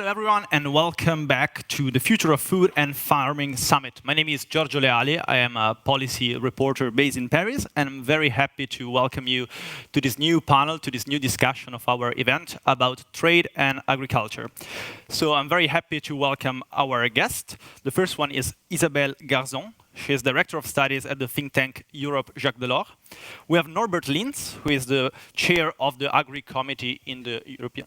everyone, and welcome back to the Future of Food and Farming Summit. My name is Giorgio Leali. I am a policy reporter based in Paris, and I'm very happy to welcome you to this new panel, to this new discussion of our event about trade and agriculture. So I'm very happy to welcome our guest. The first one is Isabelle Garzon. She is Director of Studies at the think tank Europe Jacques Delors. We have Norbert Linz, who is the chair of the Agri Committee in the European...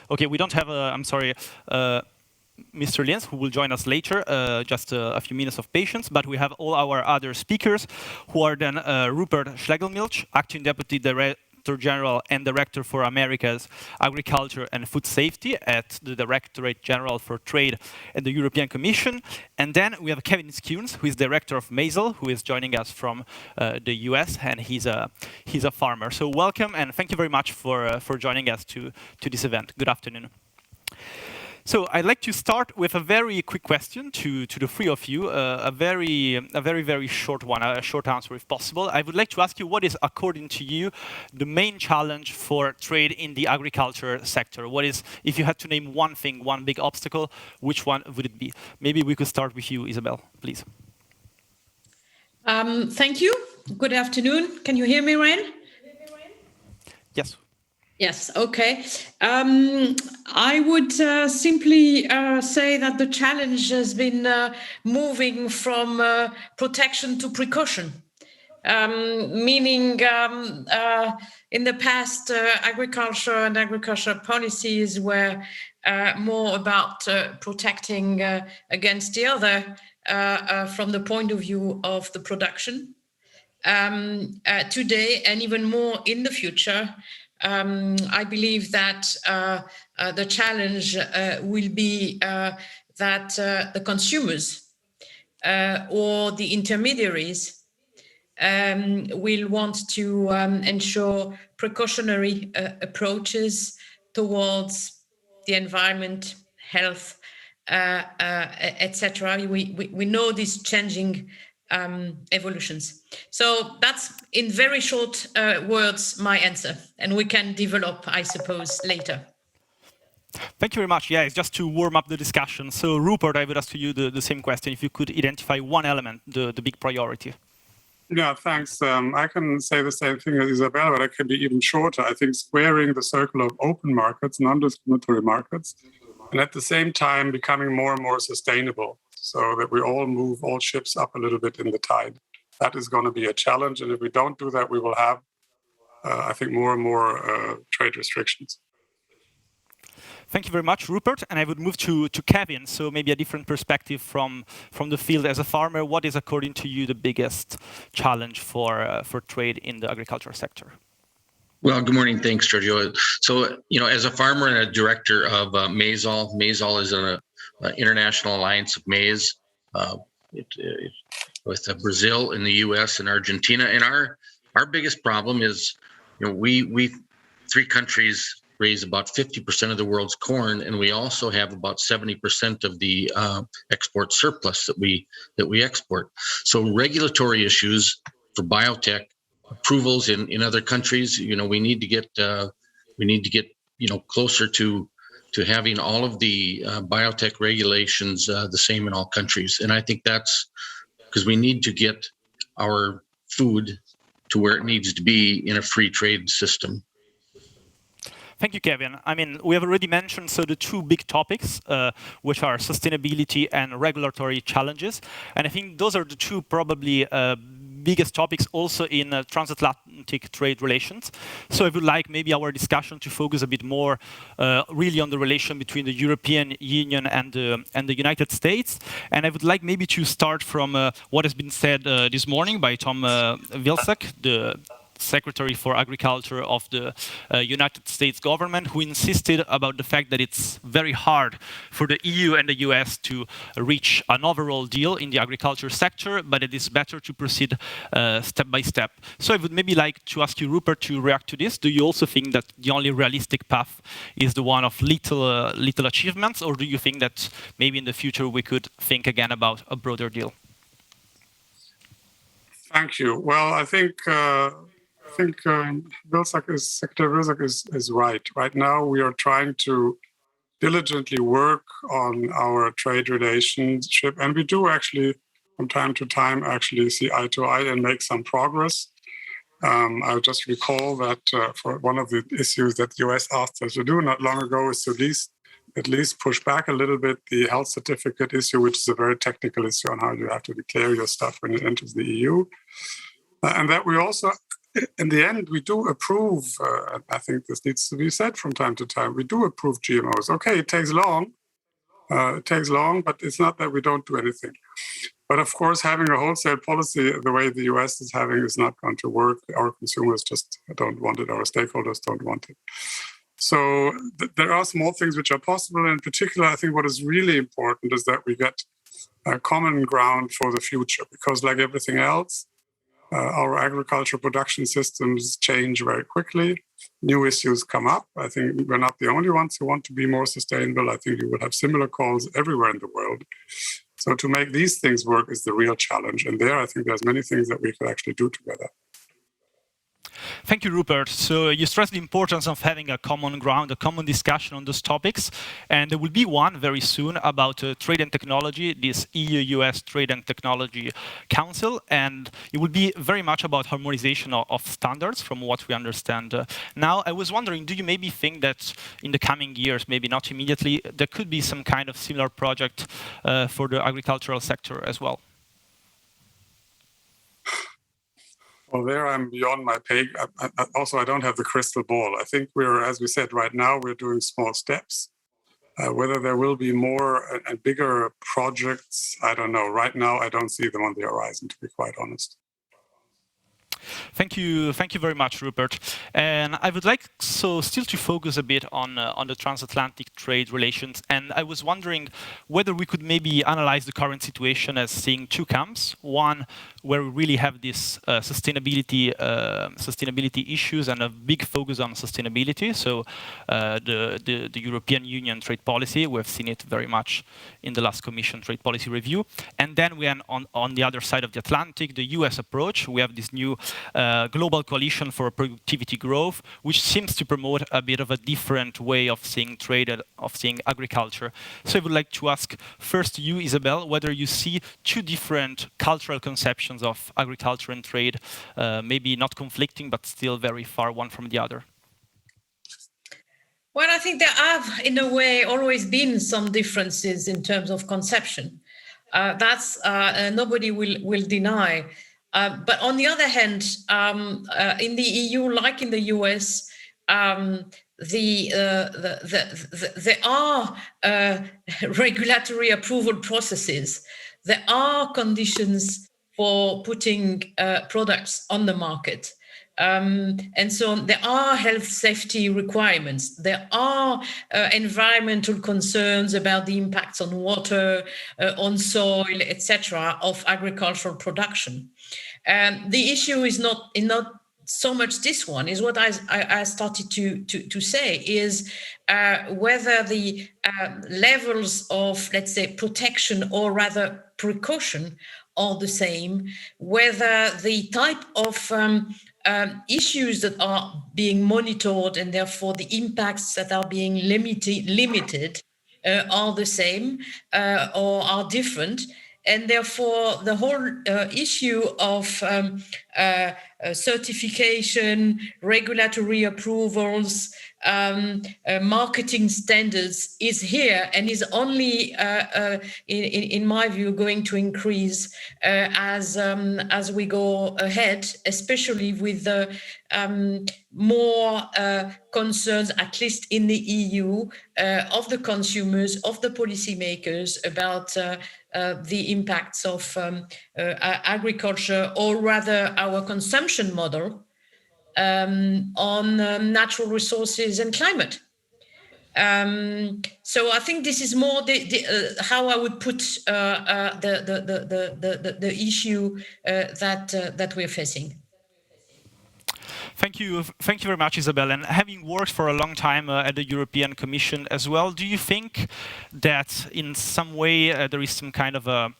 Okay, we don't have, I'm sorry, Mr. Linz, who will join us later, just a few minutes of patience, but we have all our other speakers, who are then Rupert Schlegelmilch, Acting Deputy Director General and Director for Americas Agriculture and Food Safety at the Directorate General for Trade at the European Commission. And then we have Kevin Skunes, who is Director of Maisel, who is joining us from the US, and he's a farmer. So welcome, and thank you very much for joining us to this event. Good afternoon. So I'd like to start with a very quick question to the three of you, a very short one, a short answer if possible. I would like to ask you, what is, according to you, the main challenge for trade in the agriculture sector? What is, if you had to name one thing, one big obstacle, which one would it be? Maybe we could start with you, Isabelle, please. Thank you. Good afternoon. Can you hear me, Ryan? Yes. Yes, okay. I would simply say that the challenge has been moving from protection to precaution, meaning in the past, agriculture and agricultural policies were more about protecting against the other from the point of view of the production. Today, and even more in the future, I believe that the challenge will be that the consumers or the intermediaries will want to ensure precautionary approaches towards the environment, health, etc. We know these changing evolutions. So that's, in very short words, my answer. And we can develop, I suppose, later. Thank you very much. Yeah, it's just to warm up the discussion. So Rupert, I would ask you the same question. If you could identify one element, the big priority. Yeah, thanks. I can say the same thing as Isabelle, but I can be even shorter. I think squaring the circle of open markets, non-discriminatory markets, and at the same time becoming more and more sustainable, so that we all move all ships up a little bit in the tide. That is going to be a challenge. And if we don't do that, we will have, I think, more and more trade restrictions. Thank you very much, Rupert. And I would move to Kevin. So maybe a different perspective from the field as a farmer. What is, according to you, the biggest challenge for trade in the agricultural sector? Well, good morning. Thanks, Giorgio. So, as a farmer and a director of Maisel, Maisel is an international alliance of maize with Brazil and the U.S. and Argentina. And our biggest problem is, we three countries raise about 50% of the world's corn, and we also have about 70% of the export surplus that we export. So regulatory issues for biotech approvals in other countries, we need to get closer to having all of the biotech regulations the same in all countries. And I think that's because we need to get our food to where it needs to be in a free trade system. Thank you, Kevin. I mean, we have already mentioned the two big topics, which are sustainability and regulatory challenges. And I think those are the two probably biggest topics also in transatlantic trade relations. So I would like maybe our discussion to focus a bit more really on the relation between the European Union and the United States. And I would like maybe to start from what has been said this morning by Tom Vilsack, the Secretary for Agriculture of the United States government, who insisted about the fact that it's very hard for the EU and the US to reach an overall deal in the agriculture sector, but it is better to proceed step by step. So I would maybe like to ask you, Rupert, to react to this. Do you also think that the only realistic path is the one of little achievements, or do you think that maybe in the future we could think again about a broader deal? Thank you. Well, I think think Secretary Vilsack is right. Right now, we are trying to diligently work on our trade relationship, and we do actually, from time to time, actually see eye to eye and make some progress. I just recall that for one of the issues that the US asked us to do not long ago is to at least push back a little bit the health certificate issue, which is a very technical issue on how you have to declare your stuff when it enters the EU. And that we also, in the end, we do approve, I think this needs to be said from time to time, we do approve GMOs. Okay, it takes long, but it's not that we don't do anything. But of course, having a wholesale policy the way the US is having is not going to work. Our consumers just don't want it. Our stakeholders don't want it. So there are small things which are possible. In particular, I think what is really important is that we get a common ground for the future, because like everything else, our agricultural production systems change very quickly. New issues come up. I think we're not the only ones who want to be more sustainable. I think you will have similar calls everywhere in the world. So to make these things work is the real challenge. And there, I think there's many things that we could actually do together. Thank you, Rupert. So you stressed the importance of having a common ground, a common discussion on those topics. And there will be one very soon about trade and technology, this EU-US Trade and Technology Council. And it will be very much about harmonization of standards from what we understand. Now, I was wondering, do you maybe think that in the coming years, maybe not immediately, there could be some kind of similar project for the agricultural sector as well? Well, there I'm beyond my pay. Also, I don't have the crystal ball. I think we're, as we said, right now, we're doing small steps. Whether there will be more and bigger projects, I don't know. Right now, I don't see them on the horizon, to be quite honest. Thank you very much, Rupert. And I would like still to focus a bit on the transatlantic trade relations. And I was wondering whether we could maybe analyze the current situation as seeing two camps. One where we really have this sustainability issues and a big focus on sustainability. So the European Union trade policy, we've seen it very much in the last Commission trade policy review. And then we are on the other side of the Atlantic, the US approach. We have this new global coalition for productivity growth, which seems to promote a bit of a different way of seeing trade and of seeing agriculture. So I would like to ask first you, Isabel, whether you see two different cultural conceptions of agriculture and trade, maybe not conflicting, but still very far one from the other. Well, I think there have, in a way, always been some differences in terms of conception. That's nobody will deny. But on the other hand, in the EU, like in the US, there are regulatory approval processes. There are conditions for putting products on the market. And so there are health safety requirements. There are environmental concerns about the impacts on water, on soil, etc., of agricultural production. The issue is not so much this one, is what I started to say, is whether the levels of, let's say, protection or rather precaution are the same, whether the type of issues that are being monitored and therefore the impacts that are being limited are the same or are different. And therefore, the whole issue of certification, regulatory approvals, marketing standards is here and is only, in my view, going to increase as we go ahead, especially with the more concerns, at least in the EU, of the consumers, of the policymakers about the impacts of agriculture, or rather our consumption model, on natural resources and climate. So I think this is more how I would put the issue that we're facing. Thank you very much, Isabel. And having worked for a long time at the European Commission as well, do you think that in some way there is some kind of a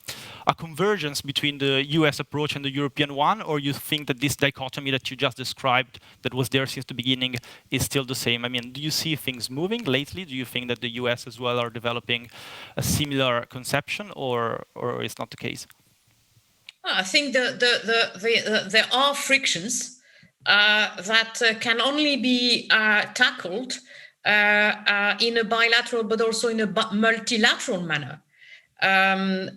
convergence between the US approach and the European one, or you think that this dichotomy that you just described that was there since the beginning is still the same? I mean, do you see things moving lately? Do you think that the US as well are developing a similar conception, or it's not the case? I think there are frictions that can only be tackled in a bilateral, but also in a multilateral manner. I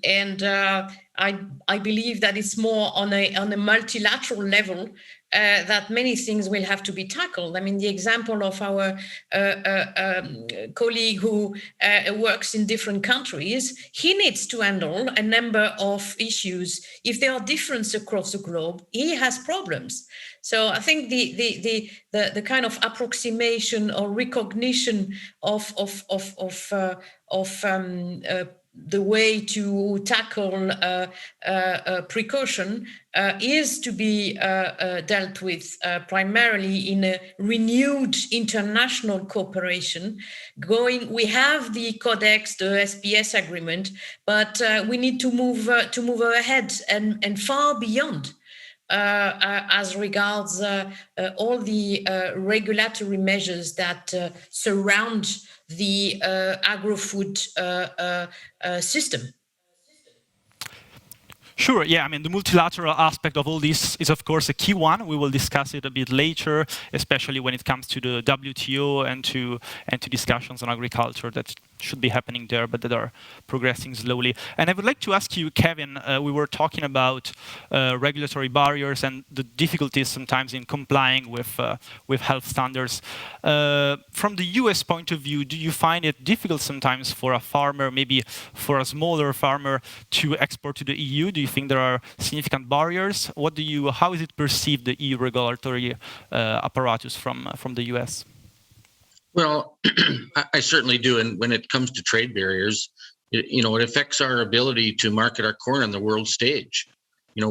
believe that it's more on a multilateral level that many things will have to be tackled. I mean, the example of our colleague who works in different countries, he needs to handle a number of issues. If there are differences across the globe, he has problems. So I think the kind of approximation or recognition of the way to tackle precaution is to be dealt with primarily in a renewed international cooperation. We have the Codex, the SPS agreement, but we need to move ahead and far beyond. As regards all the regulatory measures that surround the agro-food system. Sure, yeah, I mean, the multilateral aspect of all this is, of course, a key one. We will discuss it a bit later, especially when it comes to the WTO and to discussions on agriculture that should be happening there, but that are progressing slowly. And I would like to ask you, Kevin, we were talking about regulatory barriers and the difficulties sometimes in complying with health standards. From the US point of view, do you find it difficult sometimes for a farmer, maybe for a smaller farmer, to export to the EU? Do you think there are significant barriers? How is it perceived, the EU regulatory apparatus from the US? Well, I certainly do. And when it comes to trade barriers, it affects our ability to market our corn on the world stage. In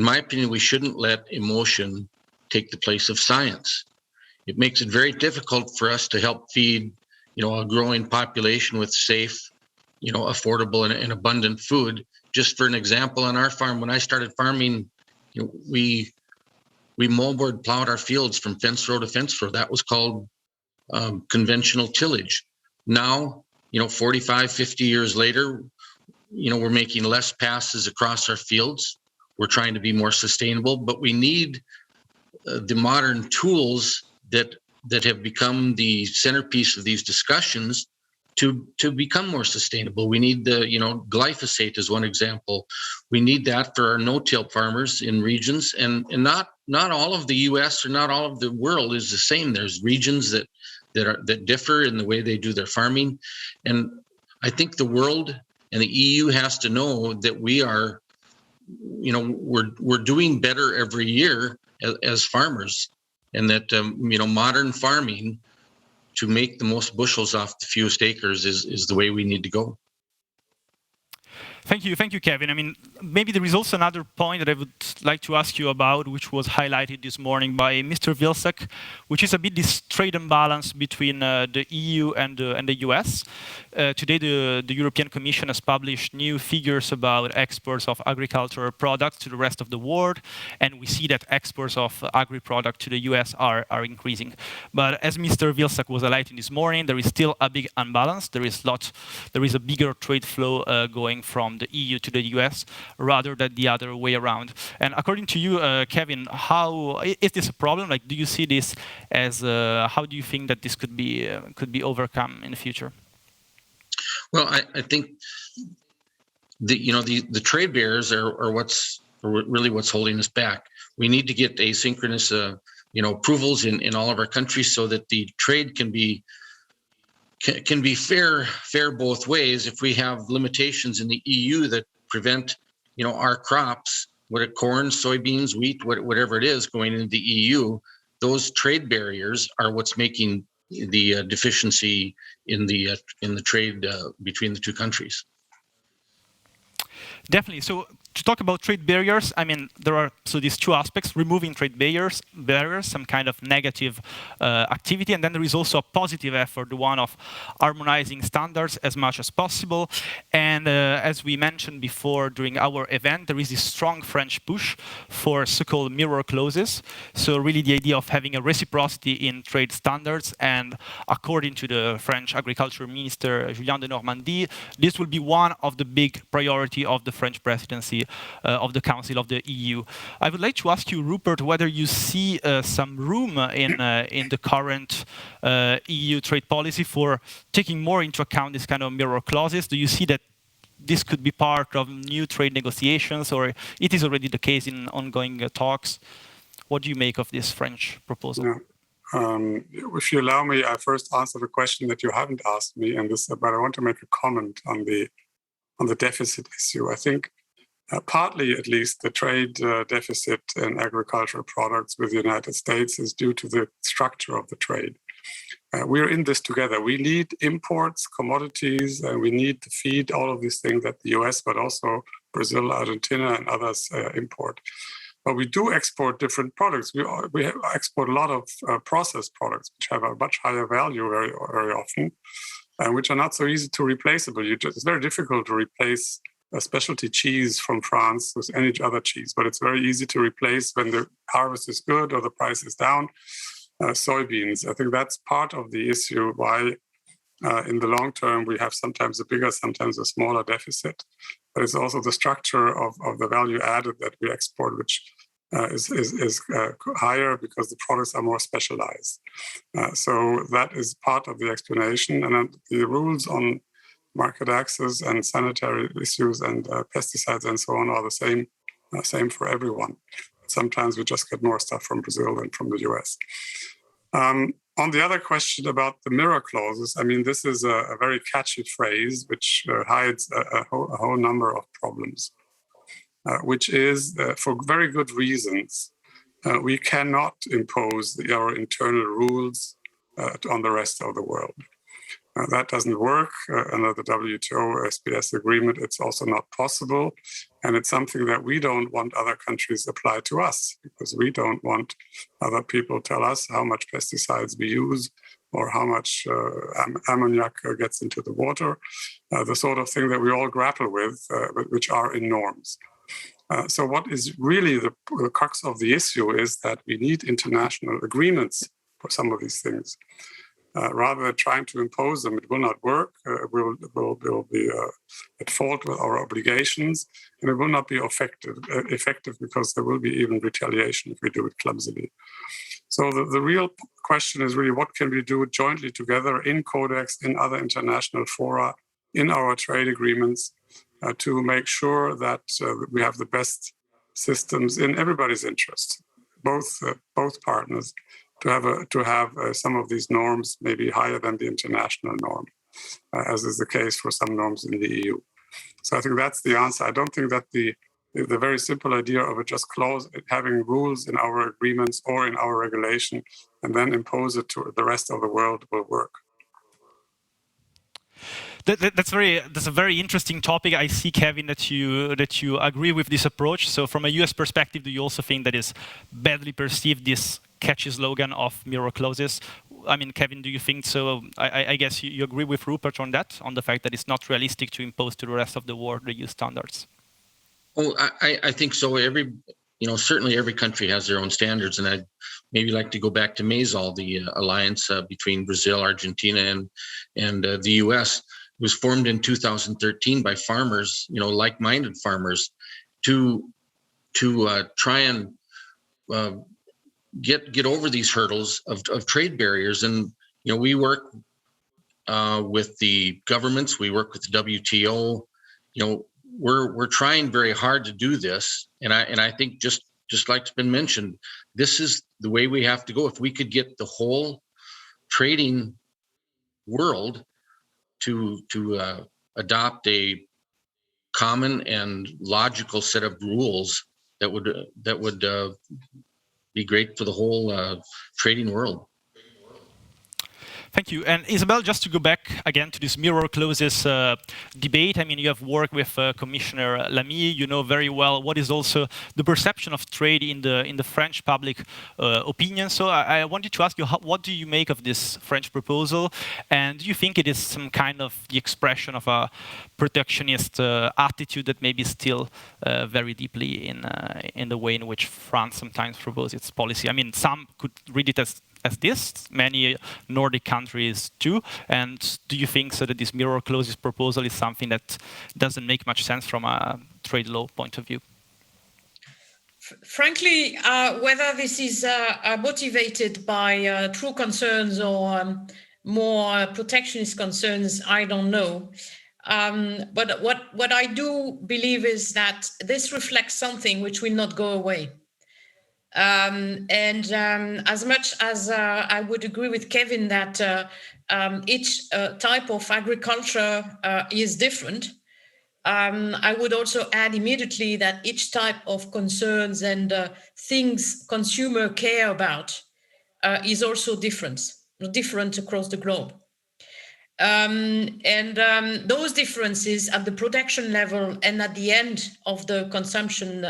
my opinion, we shouldn't let emotion take the place of science. It makes it very difficult for us to help feed, a growing population with safe, affordable and abundant food. Just for an example, on our farm, when I started farming, we moldboard plowed our fields from fence row to fence row. That was called conventional tillage. Now, 45, 50 years later, we're making less passes across our fields. We're trying to be more sustainable, but we need the modern tools that have become the centerpiece of these discussions to become more sustainable. We need glyphosate is one example. We need that for our no-till farmers in regions, and not all of the US or not all of the world is the same. There's regions that differ in the way they do their farming. And I think the world and the EU has to know that we are, we're doing better every year as farmers, and that, modern farming to make the most bushels off the fewest acres is the way we need to go. Thank you, Kevin. I mean, maybe there is also another point that I would like to ask you about, which was highlighted this morning by Mr. Vilsack, which is a bit this trade imbalance between the EU and the US. Today, the European Commission has published new figures about exports of agricultural products to the rest of the world, and we see that exports of agri-product to the US are increasing. But as Mr. Vilsack was highlighting this morning, there is still a big imbalance. There is a bigger trade flow going from the EU to the US rather than the other way around. And according to you, Kevin, how is this a problem? Like, do you see this as how do you think that this could be overcome in the future? Well, I think the trade barriers are what's holding us back. We need to get asynchronous approvals in all of our countries so that the trade can be fair both ways. If we have limitations in the EU that prevent our crops, whether corn, soybeans, wheat, whatever it is, going into the EU, those trade barriers are what's making the deficiency in the trade between the two countries. Definitely. So to talk about trade barriers, I mean, there are these two aspects: removing trade barriers, some kind of negative activity, and then there is also a positive effort, the one of harmonizing standards as much as possible. And as we mentioned before during our event, there is this strong French push for so-called mirror clauses. So really the idea of having a reciprocity in trade standards, and according to the French Agriculture Minister Julien de Normandie, this will be one of the big priority of the French presidency of the Council of the EU. I would like to ask you, Rupert, whether you see some room in the current EU trade policy for taking more into account this kind of mirror clauses. Do you see that this could be part of new trade negotiations, or it is already the case in ongoing talks? What do you make of this French proposal? Yeah. If you allow me, I first answer the question that you haven't asked me, but I want to make a comment on the deficit issue. I think partly, at least, the trade deficit in agricultural products with the United States is due to the structure of the trade. We're in this together. We need imports, commodities, and we need to feed all of these things that the US, but also Brazil, Argentina, and others import. But we do export different products. We export a lot of processed products, which have a much higher value very, very often, and which are not so easy to replaceable. It's very difficult to replace a specialty cheese from France with any other cheese, but it's very easy to replace when the harvest is good or the price is down. Soybeans. I think that's part of the issue why in the long term we have sometimes a bigger, sometimes a smaller deficit. But it's also the structure of the value added that we export, which is higher because the products are more specialized. So that is part of the explanation. And then the rules on market access and sanitary issues and pesticides and so on are the same for everyone. Sometimes we just get more stuff from Brazil than from the US. On the other question about the mirror clauses, I mean, this is a very catchy phrase which hides a whole number of problems, which is for very good reasons. We cannot impose our internal rules on the rest of the world. That doesn't work under the WTO SPS agreement. It's also not possible. And it's something that we don't want other countries apply to us, because we don't want other people tell us how much pesticides we use or how much ammoniac gets into the water, the sort of thing that we all grapple with, which are in norms. So what is really the crux of the issue is that we need international agreements for some of these things. Rather than trying to impose them, it will not work. We'll be at fault with our obligations, and it will not be effective because there will be even retaliation if we do it clumsily. So the real question is really what can we do jointly together in Codex, in other international fora, in our trade agreements to make sure that we have the best systems in everybody's interest, both partners, to have some of these norms maybe higher than the international norm, as is the case for some norms in the EU. So I think that's the answer. I don't think that the very simple idea of just having rules in our agreements or in our regulation and then impose it to the rest of the world will work. That's a very interesting topic. I see, Kevin, that you agree with this approach. So from a US perspective, do you also think that is badly perceived, this catchy slogan of mirror clauses? I mean, Kevin, do you think so? I guess you agree with Rupert on that, on the fact that it's not realistic to impose to the rest of the world the EU standards. Oh, I think so. Certainly every country has their own standards, and I'd maybe like to go back to MASOL, the alliance between Brazil, Argentina, and the US. It was formed in 2013 by farmers, like-minded farmers, to try and get over these hurdles of trade barriers. And we work with the governments, we work with the WTO. We're trying very hard to do this, and I think just like it's been mentioned, this is the way we have to go. If we could get the whole trading world to adopt a common and logical set of rules, that would be great for the whole trading world. Thank you. And Isabel, just to go back again to this mirror clauses debate, I mean, you have worked with Commissioner Lamy. You know very well what is also the perception of trade in the French public opinion. So I wanted to ask you, what do you make of this French proposal? And do you think it is some kind of the expression of a protectionist attitude that maybe still very deeply in the way in which France sometimes proposes its policy? I mean, some could read it as this, many Nordic countries do. And do you think so that this mirror clauses proposal is something that doesn't make much sense from a trade law point of view? Frankly, whether this is motivated by true concerns or more protectionist concerns, I don't know. But what I do believe is that this reflects something which will not go away. As much as I would agree with Kevin that each type of agriculture is different, I would also add immediately that each type of concerns and things consumer care about is also different across the globe. Those differences at the production level and at the end of the consumption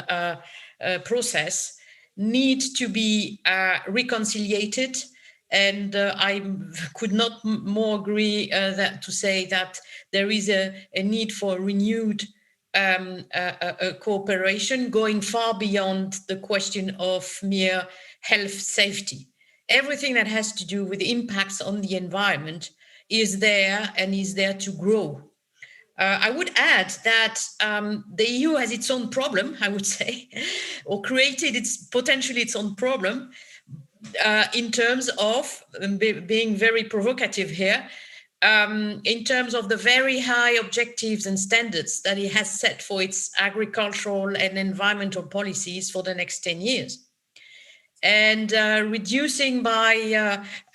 process need to be reconciliated. And I could not more agree to say that there is a need for renewed cooperation going far beyond the question of mere health safety. Everything that has to do with impacts on the environment is there and is there to grow. I would add that the EU has its own problem, I would say, or created potentially its own problem in terms of, being very provocative here, in terms of the very high objectives and standards that it has set for its agricultural and environmental policies for the next 10 years. And reducing by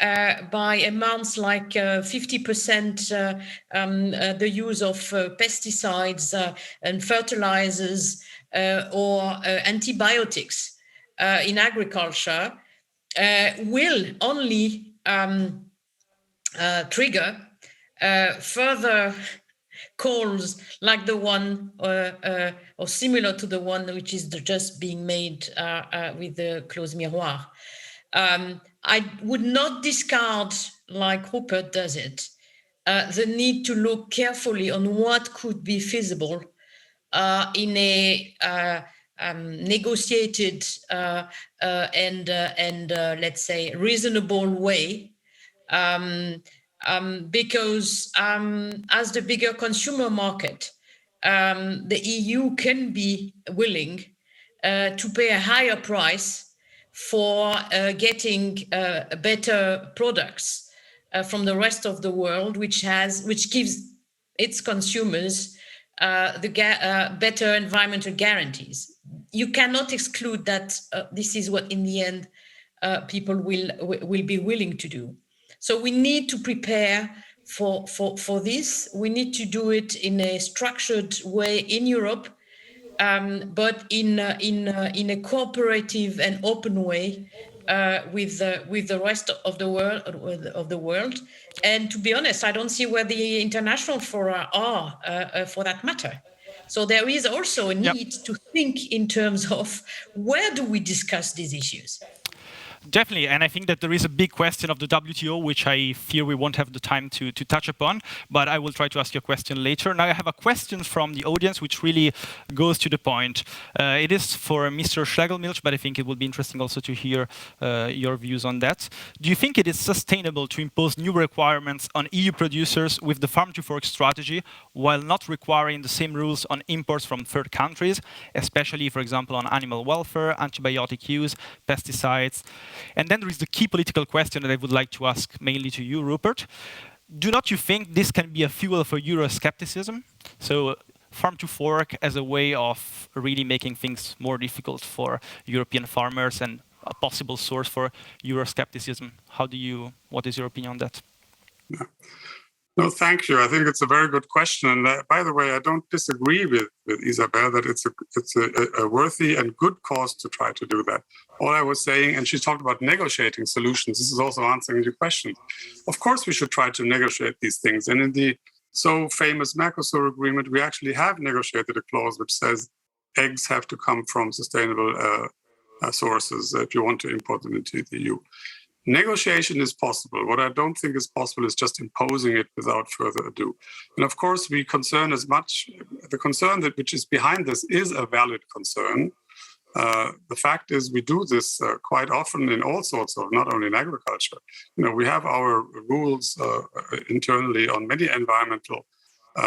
amounts like 50% the use of pesticides and fertilizers or antibiotics in agriculture will only trigger further calls like the one or similar to the one which is just being made with the clause miroir. I would not discard, like Rupert does it, the need to look carefully on what could be feasible in a negotiated and let's say reasonable way. Because as the bigger consumer market, the EU can be willing to pay a higher price for getting better products from the rest of the world, which gives its consumers the better environmental guarantees. You cannot exclude that this is what, in the end, people will be willing to do. So we need to prepare for this. We need to do it in a structured way in Europe, but in a cooperative and open way with the rest of the world. And to be honest, I don't see where the international fora are for that matter. So there is also a need to think in terms of where do we discuss these issues. Definitely, and I think that there is a big question of the WTO, which I fear we won't have the time to touch upon, but I will try to ask you a question later. Now I have a question from the audience, which really goes to the point. It is for Mr. Schlegelmilch, but I think it will be interesting also to hear your views on that. Do you think it is sustainable to impose new requirements on EU producers with the Farm to Fork strategy, while not requiring the same rules on imports from third countries, especially, for example, on animal welfare, antibiotic use, pesticides? And then there is the key political question that I would like to ask mainly to you, Rupert. Do not you think this can be a fuel for Euroscepticism? So Farm to Fork as a way of really making things more difficult for European farmers and a possible source for Euroscepticism. What is your opinion on that? Yeah. No, thank you. I think it's a very good question. And by the way, I don't disagree with Isabel that it's a worthy and good cause to try to do that. All I was saying, and she talked about negotiating solutions. This is also answering your question. Of course, we should try to negotiate these things. And in the so famous Mercosur agreement, we actually have negotiated a clause which says eggs have to come from sustainable sources if you want to import them into the EU. Negotiation is possible. What I don't think is possible is just imposing it without further ado. And of course, the concern which is behind this is a valid concern. The fact is we do this quite often in all sorts of, not only in agriculture. We have our rules internally on many environmental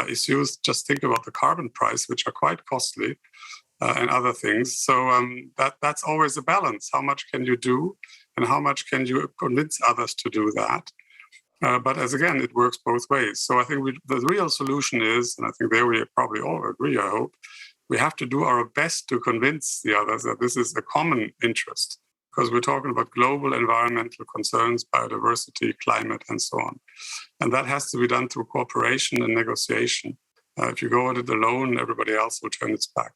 issues. Just think about the carbon price, which are quite costly, and other things. So that's always a balance. How much can you do? And how much can you convince others to do that? But as again, it works both ways. So I think the real solution is, and I think there we probably all agree, I hope, we have to do our best to convince the others that this is a common interest, because we're talking about global environmental concerns, biodiversity, climate, and so on. And that has to be done through cooperation and negotiation. If you go at it alone, everybody else will turn its back.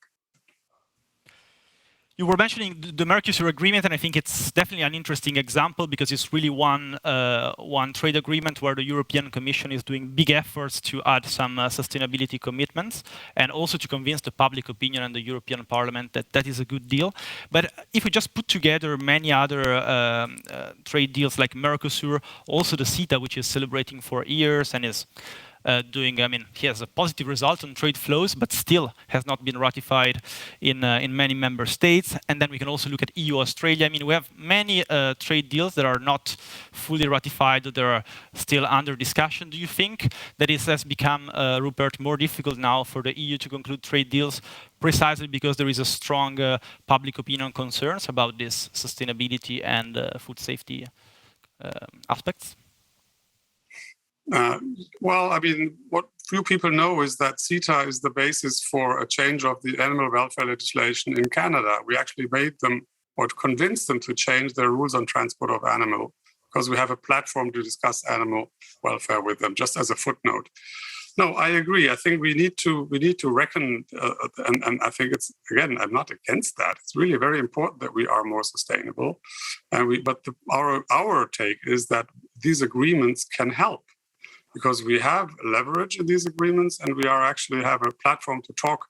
You were mentioning the Mercosur agreement, and I think it's definitely an interesting example because it's really one trade agreement where the European Commission is doing big efforts to add some sustainability commitments and also to convince the public opinion and the European Parliament that that is a good deal. But if we just put together many other trade deals like Mercosur, also the CETA, which is celebrating 4 years and is he has a positive result on trade flows, but still has not been ratified in many member states. And then we can also look at EU-Australia. We have many trade deals that are not fully ratified, that are still under discussion. Do you think that it has become, Rupert, more difficult now for the EU to conclude trade deals precisely because there is a strong public opinion concerns about this sustainability and food safety aspects? What few people know is that CETA is the basis for a change of the animal welfare legislation in Canada. We actually made them or convinced them to change their rules on transport of animal because we have a platform to discuss animal welfare with them, just as a footnote. No, I agree. I think we need to reckon, and I think it's, again, I'm not against that. It's really very important that we are more sustainable, but our take is that these agreements can help, because we have leverage in these agreements and we actually have a platform to talk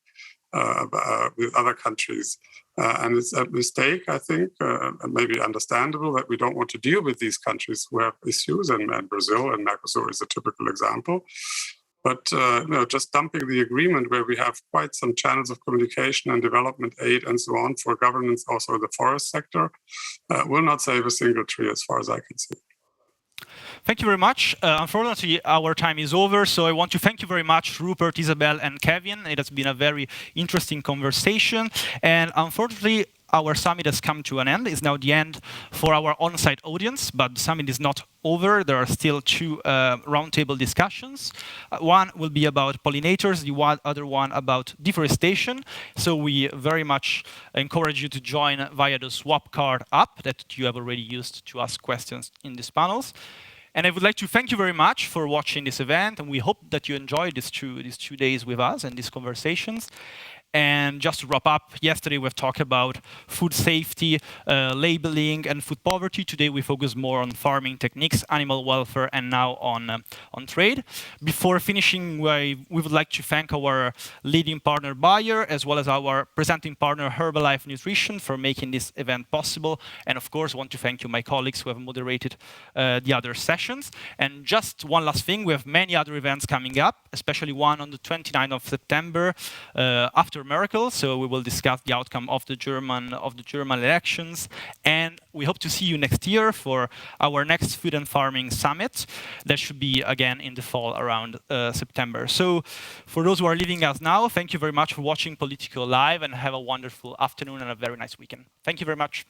with other countries. And it's a mistake, I think, and maybe understandable, that we don't want to deal with these countries who have issues, and Brazil and Mercosur is a typical example. But just dumping the agreement where we have quite some channels of communication and development aid and so on for governance, also in the forest sector, will not save a single tree as far as I can see. Thank you very much. Unfortunately, our time is over, so I want to thank you very much, Rupert, Isabel, and Kevin. It has been a very interesting conversation. And unfortunately, our summit has come to an end. It's now the end for our on-site audience, but the summit is not over. There are still 2 roundtable discussions. One will be about pollinators, the other one about deforestation. So we very much encourage you to join via the swap card app that you have already used to ask questions in these panels. And I would like to thank you very much for watching this event, and we hope that you enjoyed these two days with us and these conversations. And just to wrap up, yesterday we've talked about food safety, labeling, and food poverty. Today we focus more on farming techniques, animal welfare, and now on trade. Before finishing, we would like to thank our leading partner Bayer, as well as our presenting partner Herbalife Nutrition, for making this event possible. And of course, I want to thank you, my colleagues, who have moderated the other sessions. And just one last thing, we have many other events coming up, especially one on the 29th of September after Merkel. So we will discuss the outcome of the German elections, and we hope to see you next year for our next Food and Farming Summit. That should be again in the fall around September. So for those who are leaving us now, thank you very much for watching Politico Live, and have a wonderful afternoon and a very nice weekend. Thank you very much.